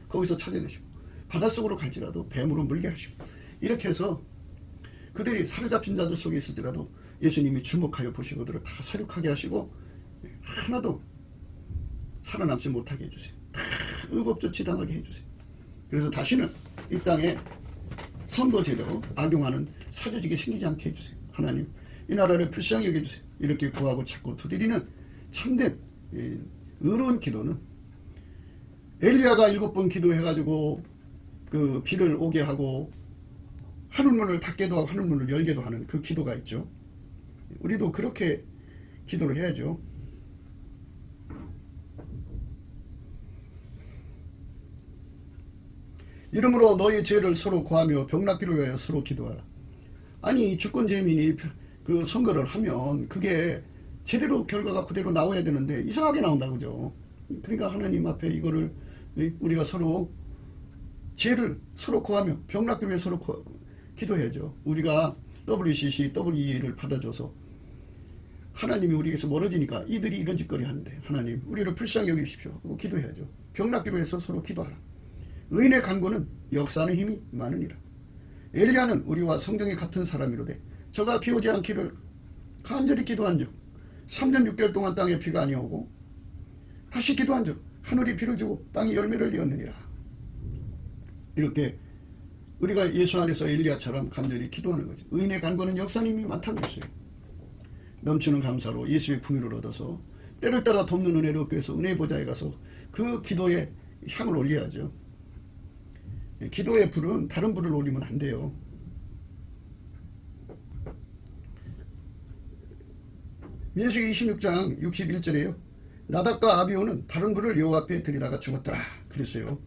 거기서 찾아내시고 바닷속으로 갈지라도 뱀으로 물게 하시고 이렇게 해서 그들이 사로잡힌 자들 속에 있을지라도 예수님이 주목하여 보시고 그들을 다 사륙하게 하시고 하나도 살아남지 못하게 해주세요. 다 의법조치 당하게 해주세요. 그래서 다시는 이 땅에 선거제도 악용하는 사조직이 생기지 않게 해주세요. 하나님, 이 나라를 불쌍히 여겨주세요. 이렇게 구하고 찾고 두드리는 참된 의로운 기도는 엘리야가 7번 기도해가지고 그 비를 오게 하고 하늘문을 닫게도 하고 하늘문을 열게도 하는 그 기도가 있죠. 우리도 그렇게 기도를 해야죠. 이러므로 너희 죄를 서로 고하며 병낫기를 위하여 서로 기도하라. 아니 주권재민이 그 선거를 하면 그게 제대로 결과가 그대로 나와야 되는데 이상하게 나온다 그죠. 그러니까 하나님 앞에 이거를 우리가 서로 죄를 서로 고하며 병낫기를 위해 서로 기도해야죠. 우리가 WCC, WE를 받아줘서 하나님이 우리에게서 멀어지니까 이들이 이런 짓거리 하는데 하나님 우리를 불쌍히 여기십시오 하고 기도해야죠. 병낫기로 해서 서로 기도하라. 의인의 간구는 역사하는 힘이 많으니라. 엘리야는 우리와 성경이 같은 사람이로되 저가 비 오지 않기를 간절히 기도한즉 3년 6개월 동안 땅에 비가 아니오고 다시 기도한즉 하늘이 비를 주고 땅이 열매를 내었느니라. 이렇게 우리가 예수 안에서 엘리야처럼 간절히 기도하는 거죠. 의인의 간구는 역사하는 힘이 많다고 했어요. 넘치는 감사로 예수의 풍요를 얻어서 때를 따라 돕는 은혜를 얻기 위해서 은혜의 보좌에 가서 그 기도에 향을 올려야죠. 기도의 불은 다른 불을 올리면 안 돼요. 민수기 26장 61절에요. 나답과 아비오는 다른 불을 여호와 앞에 들이다가 죽었더라 그랬어요.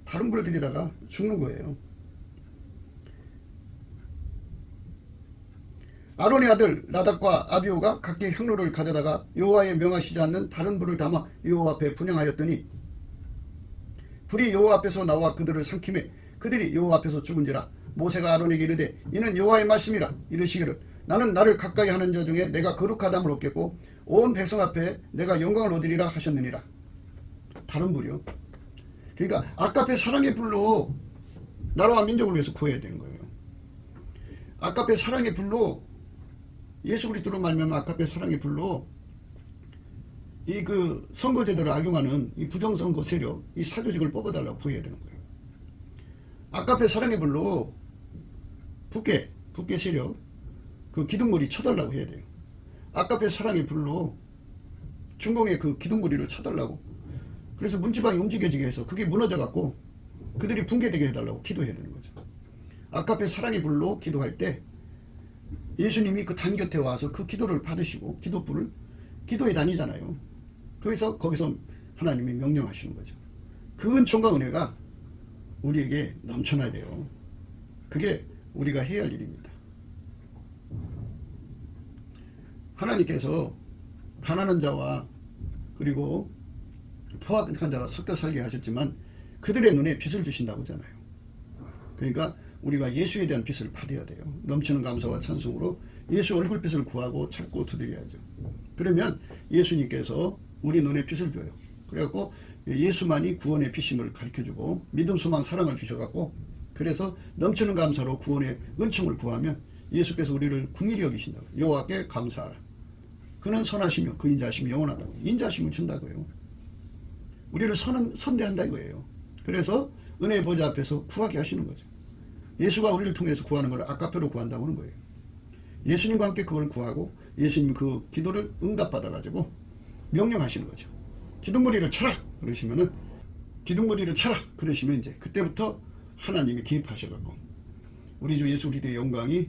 다른 불을 들이다가 죽는 거예요. 아론의 아들 나답과 아비오가 각기 향로를 가져다가 여호와의 명하시지 않는 다른 불을 담아 여호와 앞에 분향하였더니 불이 여호와 앞에서 나와 그들을 삼키매 그들이 여호와 앞에서 죽은지라. 모세가 아론에게 이르되 이는 여호와의 말씀이라. 이르시기를 나는 나를 가까이 하는 자 중에 내가 거룩하담을 얻겠고 온 백성 앞에 내가 영광을 얻으리라 하셨느니라. 다른 불이요. 그러니까 아까페 사랑의 불로 나라와 민족을 위해서 구해야 되는 거예요. 아까페 사랑의 불로 예수 그리스도로 말미암아 아까페 사랑의 불로 이 그 선거제도를 악용하는 이 부정선거 세력, 이 사조직을 뽑아달라고 구해야 되는 거예요. 아까페 사랑의 불로 붓개 세력, 그 기둥머리 쳐달라고 해야 돼요. 아까페 사랑의 불로 중공의 그 기둥머리를 쳐달라고. 그래서 문지방이 움직여지게 해서 그게 무너져갖고 그들이 붕괴되게 해달라고 기도해야 되는 거죠. 아까페 사랑의 불로 기도할 때 예수님이 그 단 곁에 와서 그 기도를 받으시고 기도불을 기도에 다니잖아요. 거기서 하나님이 명령하시는 거죠. 그 은총과 은혜가 우리에게 넘쳐나야 돼요. 그게 우리가 해야 할 일입니다. 하나님께서 가난한 자와 그리고 포악한 자가 섞여 살게 하셨지만 그들의 눈에 빛을 주신다고 하잖아요. 그러니까 우리가 예수에 대한 빛을 받아야 돼요. 넘치는 감사와 찬송으로 예수 얼굴빛을 구하고 찾고 두드려야죠. 그러면 예수님께서 우리 눈에 빛을 줘요. 그래갖고 예수만이 구원의 빛임을 가르쳐주고 믿음, 소망, 사랑을 주셔갖고 그래서 넘치는 감사로 구원의 은총을 구하면 예수께서 우리를 긍휼히 여기신다고. 여호와께 감사하라. 그는 선하시며 그 인자하심이 영원하다고. 인자하심을 준다고요. 우리를 선대한다 이거예요. 그래서 은혜의 보좌 앞에서 구하게 하시는 거죠. 예수가 우리를 통해서 구하는 걸 아까페로 구한다고 하는 거예요. 예수님과 함께 그걸 구하고 예수님 그 기도를 응답받아가지고 명령하시는 거죠. 기둥머리를 쳐라 그러시면은 기둥머리를 쳐라 그러시면 이제 그때부터 하나님이 개입하셔갖고 우리 주 예수 그리스도의 영광이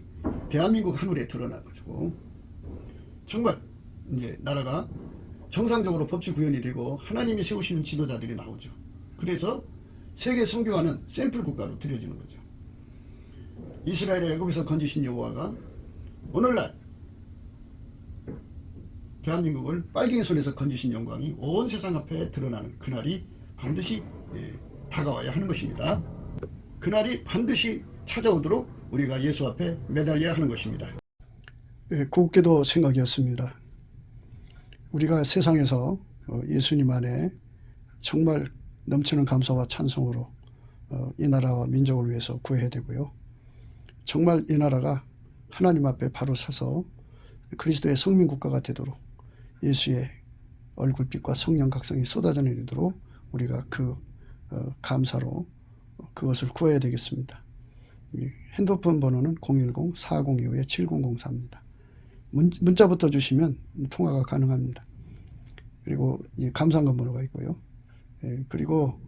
대한민국 하늘에 드러나가지고 정말 이제 나라가 정상적으로 법치 구현이 되고 하나님이 세우시는 지도자들이 나오죠. 그래서 세계 선교하는 샘플 국가로 들여지는 거죠. 이스라엘을 애굽에서 건지신 여호와가 오늘날 대한민국을 빨갱이 손에서 건지신 영광이 온 세상 앞에 드러나는 그날이 반드시 다가와야 하는 것입니다. 그날이 반드시 찾아오도록 우리가 예수 앞에 매달려야 하는 것입니다. 곱게도 생각이었습니다. 우리가 세상에서 예수님 안에 정말 넘치는 감사와 찬송으로 이 나라와 민족을 위해서 구해야 되고요. 정말 이 나라가 하나님 앞에 바로 서서 그리스도의 성민국가가 되도록 예수의 얼굴빛과 성령 각성이 쏟아져 내리도록 우리가 그 감사로 그것을 구해야 되겠습니다. 핸드폰 번호는 010-4025-7004입니다. 문자부터 주시면 통화가 가능합니다. 그리고 이 감사한금 번호가 있고요. 그리고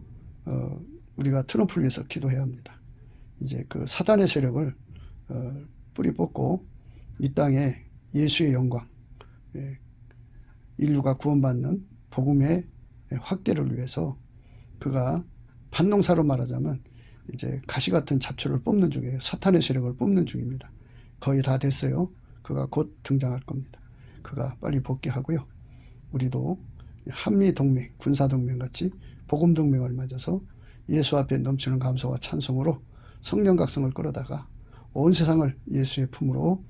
우리가 트럼프를 위해서 기도해야 합니다. 이제 그 사단의 세력을 뿌리 뽑고 이 땅에 예수의 영광, 인류가 구원받는 복음의 확대를 위해서 그가 반농사로 말하자면 이제 가시 같은 잡초를 뽑는 중이에요. 사탄의 세력을 뽑는 중입니다. 거의 다 됐어요. 그가 곧 등장할 겁니다. 그가 빨리 복귀하고요. 우리도 한미동맹, 군사동맹 같이 복음동맹을 맺어서 예수 앞에 넘치는 감사와 찬송으로 성령 각성을 끌어다가 온 세상을 예수의 품으로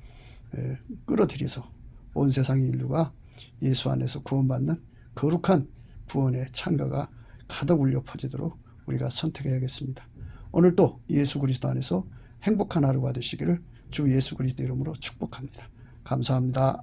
끌어들여서 온 세상의 인류가 예수 안에서 구원받는 거룩한 구원의 찬가가 가득 울려 퍼지도록 우리가 선택해야겠습니다. 오늘도 예수 그리스도 안에서 행복한 하루가 되시기를 주 예수 그리스도 이름으로 축복합니다. 감사합니다.